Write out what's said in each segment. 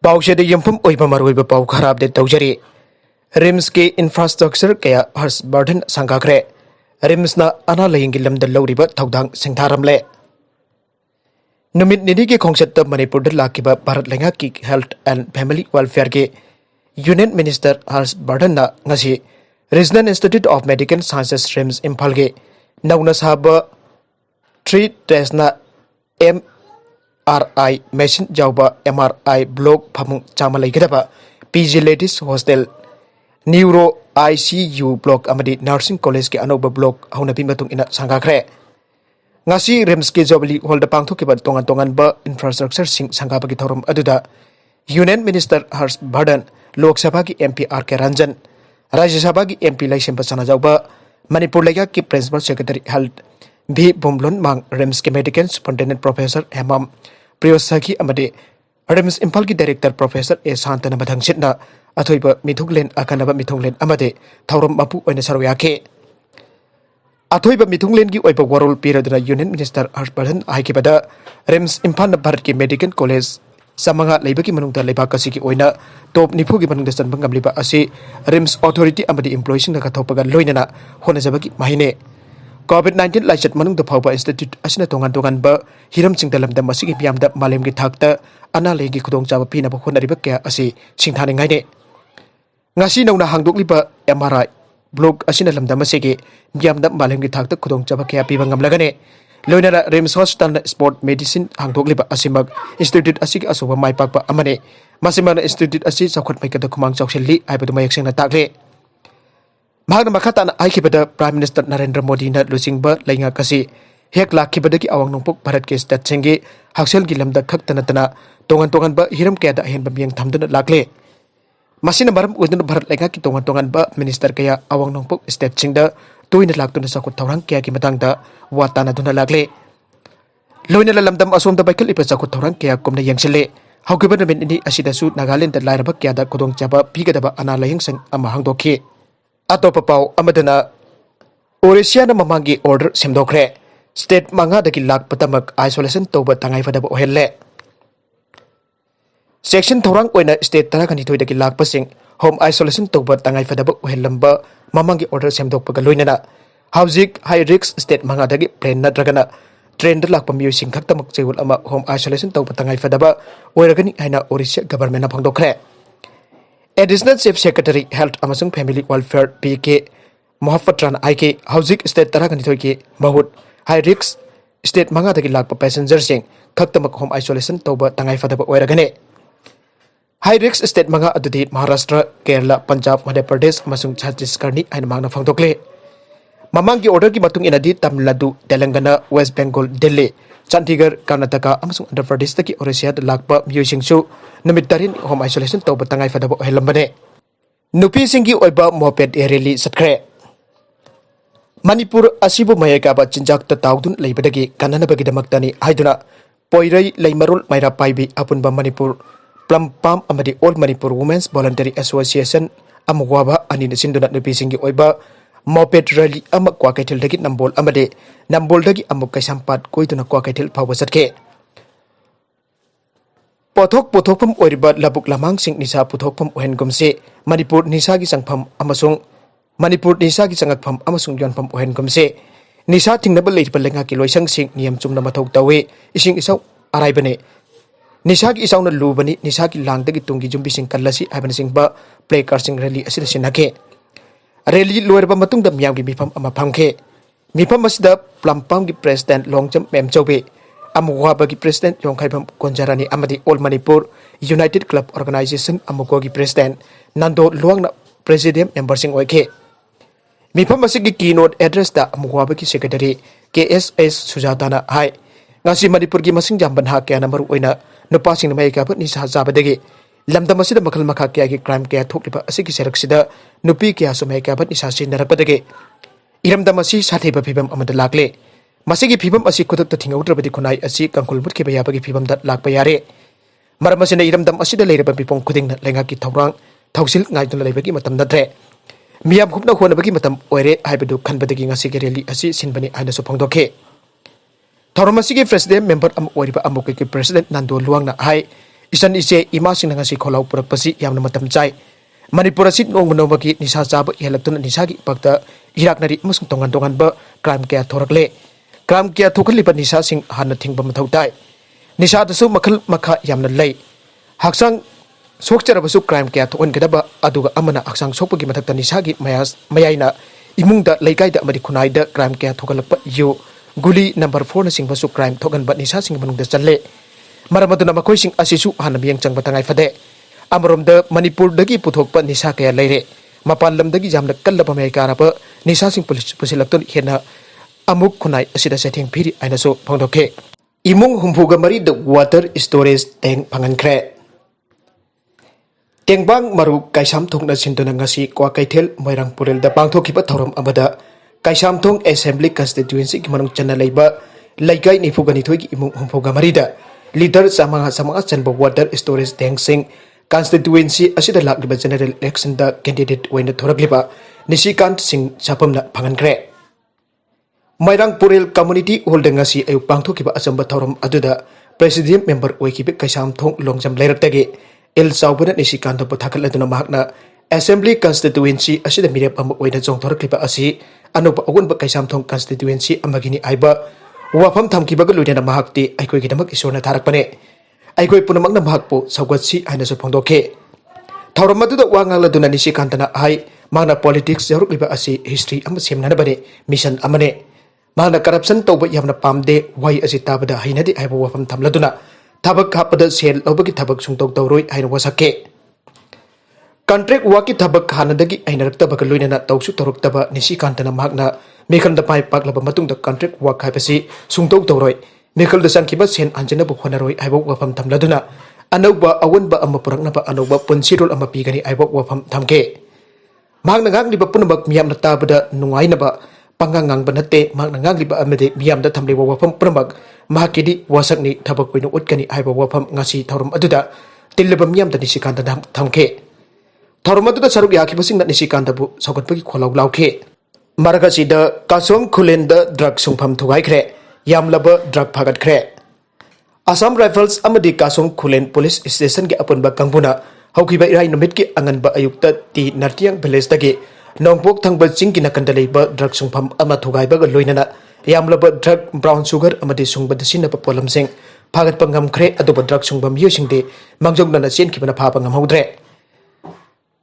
पाउशेद यमफम ओइबा मरोइबा पाउ खराब दे तौजरी रिम्स के इंफ्रास्ट्रक्चर कया हर्ष बर्धन संगाखरे रिम्स ना अना लयिंगी लमदा लौरिबा थौदांग सिंथारमले नुमित निधि के खोंगसत मणिपुर लाखिबा भारत लेंगा की हेल्थ एंड फैमिली वेलफेयर के यूनियन मिनिस्टर हर्ष बर्धन ना ngasi regional institute of medical sciences RIMS Imphal के नौना साबा 3 टेस्ट ना MRI machine jauba MRI block phamung chama leigidaba PG ladies hostel neuro ICU block amadi nursing college ke anoba block hauna bi matung ina sangakhre ngasi rims ke jobli holda pangthokiba tongan ba infrastructure sing sangaba ki thorum aduda union minister Harsh Bardhan lok sabha ki MP RK Ranjan rajya sabha ki MP laisem pasana jauba manipur lega ki principal secretary health भी बुमलुन मांग रिम्स के medical superintendent professor Hemam प्रियोसागी अमदे रिम्स इम्फाल की director professor A Shantanu मधंगसिना अथोइब मिथुगलेन अकनब मिथुगलेन अमदे थौरम मपु ओइन सरवयाके अथोइब मिथुगलेन की ओइब वरोल पीरदना union minister हर्ष Bardhan हाइकिबदा RIMS Imphal Bharat के medical college Samanga लेबकी मनुंगदा लेबाक असि की ओइना टॉप निफु की मनुंगदा सनबंग गमलिबा असि रिम्स अथॉरिटी अमदे एम्प्लॉयीसिंग का थोपगा लोइनना होनजबकी माहिने COVID-19 लाइचत मनुंग द फाउबा इंस्टीट्यूट असिना तोंगान तोंगान ब हिरम चिंगदलम द मसिगी बियाम द मालेम की थाकता अना लेगी खुदोंग चाबा पीना ब होनरिबा क्या असि सिंथाने ngaine ngasi नौना हांगदोकलिबा MRI ब्लॉक असिना लमदा मसिगी बियाम द मालेम की थाकता खुदोंग चाबा क्या पीबा ngamlagane लोइनारा रिम्स हॉस्पिटल स्पोर्ट मेडिसिन हांगदोकलिबा असिमग इंस्टीट्यूट असिगी असोबा माइपाकबा अमने मसिमग इंस्टीट्यूट असी चौखट मैकदा खुमांग चौसेली आइबदु मयक्सेंगना ताकले प्राइम मिनिस्टर नरेंद्र मोदी ने लुचिंग लेंगा कसी हेक लाखिबदगी अवांग नोंपुक भारत के स्टेट सिंगी हक्सेल की लमदा खक्त नतना तोंगन तोंगन ब हिरम केदा हेन बमियंग थमदन लागले मसिन मरम उदन भारत लेंगा की तोंगन तोंगन ब मिनिस्टर कया अवांग नोंपुक स्टेट सिंग द तोइन लाक्तुन सकुत थौरंग कया की मतंग द वाताना दुना लागले लोइन लमदम असोम द बाइकल इप सकुत थौरंग कया कुमना यंगसिले हौकिबन मिनि असिदसु नागालैंड द लायरब कया द खुदोंग चाबा पीगदबा अना लहिंग संग अमा हांगदोखि अतोप पाव अमदना ओरिसिया न ममांगी ऑर्डर सेमदोखरे स्टेट मंगा दगी लाख पतमक आइसोलेशन तोबा तंगाई फदब ओहेले सेक्शन थौरंग ओइना स्टेट तरा खनि थोइ दगी लाख पसिंग होम आइसोलेशन तोबा तंगाई फदब ओहेलंबा ममांगी ऑर्डर सेमदोकपगा लोइनना हाउजिक हाई रिस्क स्टेट मंगा दगी प्लेन नत्रगना ट्रेन द लाख पमियो सिंग खक्तमक चेवल अमा होम आइसोलेशन तोबा तंगाई फदब ओइरगनि हाइना ओरिसिया गवर्नमेंट ना फंगदोखरे एडिशनल चीफ सेक्रेटरी हेल्थ अमसंग फैमिली वेलफेयर पीके मोहफ्फत राना आईके हाउजिक स्टेट तरह गनिथोय के बहुत हाई रिस्क स्टेट मंगा दगी लाख पैसेंजर सिंग खक्तमक होम आइसोलेशन तोबा तंगाई फदब ओइरगने हाई रिस्क स्टेट मंगा अदुदि महाराष्ट्र केरला पंजाब मध्य प्रदेश अमसंग छत्तीसगढ़ नि आइन मांगना फंगदोकले ममांग की ऑर्डर की मतुंग इनादि तमिलनाडु तेलंगाना वेस्ट बंगाल दिल्ली चंडीगढ़ कर्नाटका अमसंग आंध्र प्रदेश तकी ओरिसिया लाखपा मियोसिंगसु नुमित तरिन होम आइसोलेशन तोबा तंगाई फदब ओहेलंबने नुपी सिंगी ओइबा मोपेड रैली सटखरे मणिपुर असिबु मयकाबा चिंजाक ताउदुन लेबदगी कननबगिदमक्तनी हाइदुना पोइरै लेमरुल मैरा पाइबी अपुनबा मणिपुर प्लम पाम अमदी all Manipur women's voluntary association अमुगवाबा अनिन सिंदुना नुपी सिंगी ओइबा मोपेड रैली अमक क्वाकैथल नंबोल अमदे नंबोलदगी अमुक कैसामपात कोइदुना क्वाकैथल फावबा सटके पोथोक पोथोकफम ओइरिबा लबुक लमांग सिंग निसा पुथोकफम ओहेनगुमसे मणिपुर निसा की संगफम अमसुंग मणिपुर निसा की संगफम अमसुंग योनफम ओहेनगुमसे निसा थिंगनब लेरिबा लेंगा की लोइसंग सिंग नियम चुंगना मथौ तवे इसिंग इसौ अराइबने निसा की इसौना लुबनी निसा की लांगदगी तुंगी जुंबी सिंग कल्लसी हाइबन सिंग बा प्ले कार्सिंग रैली असिदा सिनाके रैली लोरबा मतुंग द मियाम की मिफम अमा फंखे मिफम असिदा प्लमपाम की प्रेसिडेंट लोंगजम मेमचौबे अमुगवाबा की प्रेसिडेंट योंखाइबम कोंजारानी अमदी all Manipur united club organisation अमुगो की प्रेसिडेंट नंदो लुआंगना प्रेसिडेंट मेंबर सिंग ओइखे मिफम असिगी कीनोट एड्रेस दा अमुगवाबा की सेक्रेटरी KSS सुजाताना हाई ngasi मणिपुर की मसिंग जामबन हा क्या नंबर ओइना नुपासिंग नमैका ब निसा जाबदगी लमदम असिदा मखल मखा क्या की क्राइम क्या थोकलिबा असिगी सेरक्सिदा नुपी क्या सुमैका ब निसा सिनरपदगी इरमदम असि साथेबा फिबम अमद लागले मसिगी फिबम असि खुदत थिंगौद्रबदि खुनाई असि कंकुल मुतखिबा याबगी फिबम द लागबा यारे मरम असिना इरमदम असिदा लेरबा पिपों खुदिंग लेंगा की थौरांग थौसिल ngaiduna लेबगी मतम नद्रे मियाम खुपना होनबगी मतम ओइरे हाइबदु खनबदगी ngasi रैली असि सिनबनि आइना सु फंगदोखे थौरम असिगी प्रेसिडेंट मेंबर अम ओइरिबा अमुके की प्रेसिडेंट नंदो लुआंगना हाई isan ise ima sing ngasi kholau purak pasi yamna matam chai Manipur asit nong monobaki nisa chaba yelaktuna nisa gi pakta irak nari amasung tongan ba crime kya thorakle crime kya thokaliba nisa sing hanna thingba mathau tai nisa dasu makhal makha yamna lei haksang sokcharabasu crime kya thokon gadaba aduga amana haksang sokpagi mathakta nisa gi mayaina imungda leikai da amadi khunai da crime kya thokalakpa yo guli number 4 na singbasu crime thogan ba nisa sing manungda challe maramaduna makoi sing asisu hanna miyang changba tangai fade Amromda Manipur dagi puthokpa nisa kaya leire mapal lam dagi jamna kallaba mai karapa nisa sing pusilaktun hena amuk khunai asida setting phiri aina so phangdokhe imung humpuga mari the water storage tank phangankre tengbang maru kaisam thongna sinduna ngasi kwa kaithel moirang purel da pangthokiba thorom amada kaisam thong assembly constituency ki manung chana leiba laikai nifugani thoigi imung humpuga mari da leader samanga chanba water storage tank sing constituency asida lakliba general election da candidate waina thorakliba Nisikant sing sapamna phangankre Mairang Purel community holding asi ayu pangthokiba achamba thorom aduda president member oikibe kaisam thong longjam leiratagi el saubana Nisikant da pathakhal mahakna assembly constituency asida mirep am oina jong thorakliba asi anupa ogunba kaisam thong constituency amagini aiba wafam thamkiba ga luidena mahakti aikoi gidamak isona tharakpane aikoi punamakna mahakpo saugatsi aina so phongdokhe thorom aduda wangal aduna Nisikantana hai magna politics jarukliba asi history am semnana bane mission amane magna corruption toba yamna pamde wai asi tabada hainadi aibo wafam thamladuna thabak hapada sel obagi thabak sungtok tawroi aina wasake contract waki thabak hanadagi aina raktaba ka loinana tawsu toruktaba Nisikantana magna mekhal da pai paklaba matungda contract wak haibasi sungtok tawroi mekhal da sankiba sen anjana bu khonaroi aibo wafam thamladuna anauba awanba amma puraknaba anauba punsirol amma pigani aibo wafam thamke magna ngangliba punamak miyamna tabada nungainaba pangangang banate magna ngangliba amade miyamda thamliba wafam punamak mahakidi wasakni thabak koino utkani aiba wafam ngasi thorom aduda tillaba miyamda Nisikanta thamke thorom aduda saruk yakibasing na Nisikanta bu sagatpagi kholau lauke margasida kasom khulenda drug sungpham thugaikre yamlaba drug phagatkhre Assam Rifles amadi Kasong Khulen Police Station ki apunba kangbuna haukiba irai numit ki anganba ayukta ti Nartiang Village dagi nongpok thangba chingki nakandalaiba drug sungpham ama thugaiba ga loinana yamlaba drug brown sugar amadi sungba dasina pa polamsing phagat pangam khre aduba drug sungbam yusingde mangjongna chen kibana phapa ngamhaudre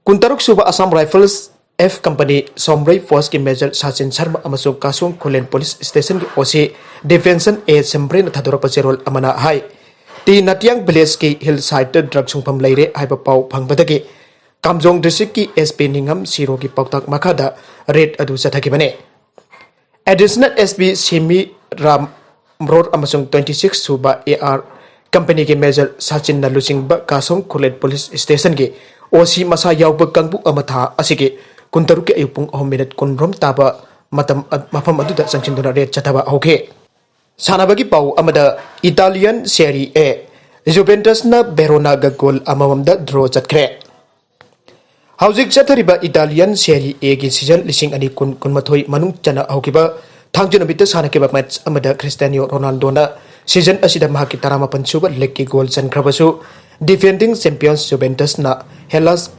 kuntaruk suba Assam Rifles F Company Somrei Force ki Major Sachin Sharma amasung Kasong Khulen Police Station ki OC Defension A Sembre na thadora pacherol amana hai ti Natiang Village ki hillside drug sungpham leire haiba pau phangbadagi Kamjong district ki SP Ningam Siro ki pautak makada red adu sathakibane Additional SP Simi Ram Road amasung 26 suba AR Company ki Major Sachin na lusingba Kasong Khulen Police Station ki OC masa yawba kangbu amatha asige kuntaruk ke ayupung 1 minute kunrom taba matam mafam aduda sangchinduna red chataba hoke sanabagi pau amada Italian Serie A Juventus na Verona ga goal amamamda draw chatkre hauzik chathariba Italian Serie A gi season lising ani kun mathoi manung chana hokiba thangjuna bitta sanakiba match amada Cristiano Ronaldo na season asida mahaki 18 suba leg ki goal chankrabasu defending champions Juventus na Hellas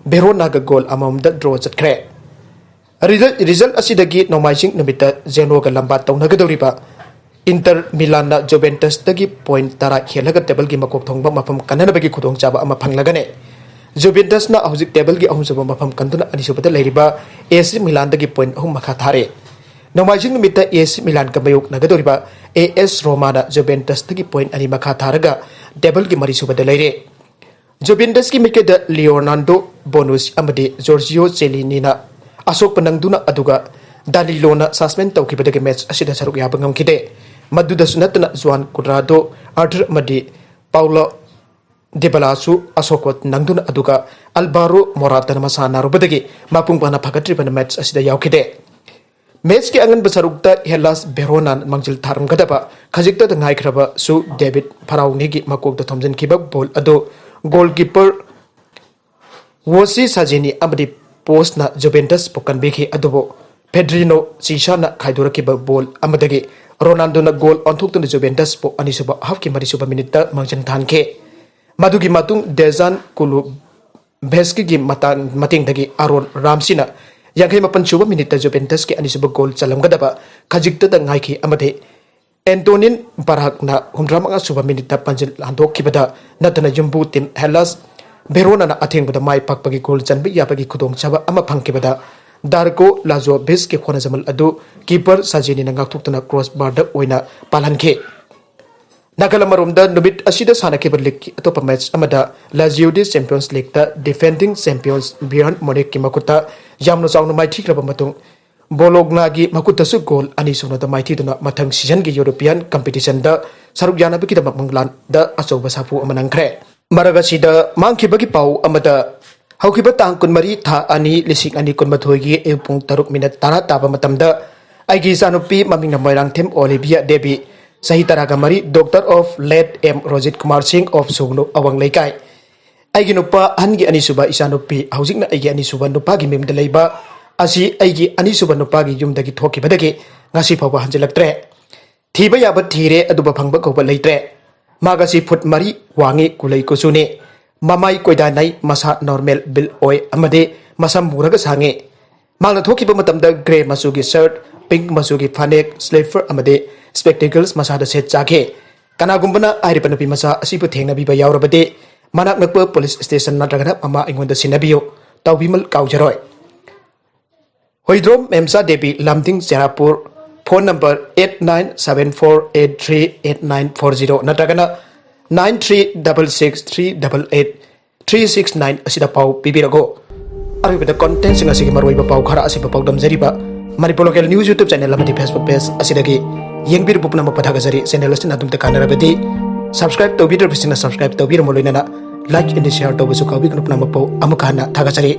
Verona ga goal amamda draw chatkre result asidagi nomaising numita Zeno ga lamba tawnagadoriba Inter Milan na Juventus dagi point tara khelaga table gi makok thongba mafam kanana bagi khudong chaba ama phanglagane Juventus na hauzik table gi ahum saba mafam kanduna ani subata leiriba AC Milan dagi point ahum makha thare nomaising numita AC Milan ka mayok nagadoriba AS Roma na Juventus dagi point ani makha tharaga table gi mari subata leire Juventus ki mikeda Leonardo Bonus amadi Giorgio Chiellini na asok panangduna aduga Danilo na suspend tawkibadagi match asida saruk yabangam kide maduda sunatna Juan Cuadrado Arthur Madi Paulo Dybalasu asokot nangduna aduga Alvaro Morata na masana rubadagi mapung pana phagatri match asida yawkide match ki angan basarukta Hellas Verona mangjil tharam gadaba khajikta da ngai khraba su David Farauni gi makok da thomjan kiba ball ado goalkeeper Wosi Sajini amadi post na Juventus pokan beki adubo Pedrino Sisana khaidurakiba ball amadagi Ronaldo na goal onthuk na Juventus po anisuba half ki marisuba minute mangjan thanke Madugi matung Dejan Kulu Beski gi mating dagi Aron Ramsina yang mapan suba minit Juventus ke anisuba gol calam gadaba kajik ta ngai amade Antonin Barak na humdrama suba minit panjil handok kibada natana jumbu tim Hellas Verona na atheng bada mai pak pagi gol chanbi ya pagi khudong chaba ama phangkibada Darko Lazo Bes ke khona jamal adu keeper Sajini na ngakthuk tana cross bar da oina palhanke Nagalamarumda Nubit Asida Sana Keber League atau match amada Lazio di Champions League da defending champions Bayern Munich ki makuta jamno saunu mai thik raba matung Bologna gi makuta su goal ani suna da mai thiduna mathang season gi European competition da saruk yana baki da manglan da asoba sapu amanangkre maraga sida mangki bagi pau amada haukiba tang kun mari tha ani lising ani kun mathoi gi epung taruk minute tara taba matamda aigi sanupi maming na moirang them Olivia Debbie Sahi taraga mari Doctor of Late M. Rojit Kumar Singh of Sugno Awang Laikai. Aigi nupa hangi anisuba isanupi hausik na aigi anisuba nupa gi memda leiba asi aigi anisuba nupa gi yumdagi thoki badagi ngasi phawa hanjelaktre. Thiba yaba thire aduba phangba koba leitre. Magasi foot mari wangi kulai kusune. Mamai koida nai masa normal bil oi amade masam muraga sange. Mangna thoki ba matamda grey masugi shirt, pink masugi fanek, sleeper amade spectacles masada set jake kana gumbana airi panapi masa asipu thengna biba yaurabade manak nakpa police station nadragana mama ingonda sinabiyo tawbimal kaujaroi hoidrom memsa debi lamding serapur phone number 8974838940 nadragana 9366388369 asida pau bibirago aribada content singa sigi marwaiba pau khara asiba pau damjariba Manipur Local News YouTube channel amadi Facebook page asidagi yengbir bupna mapathaga jari channel asina adum takana rabadi subscribe to video bisina subscribe to video molina like and share to busu kabi kunupna mapo amukana thaga jari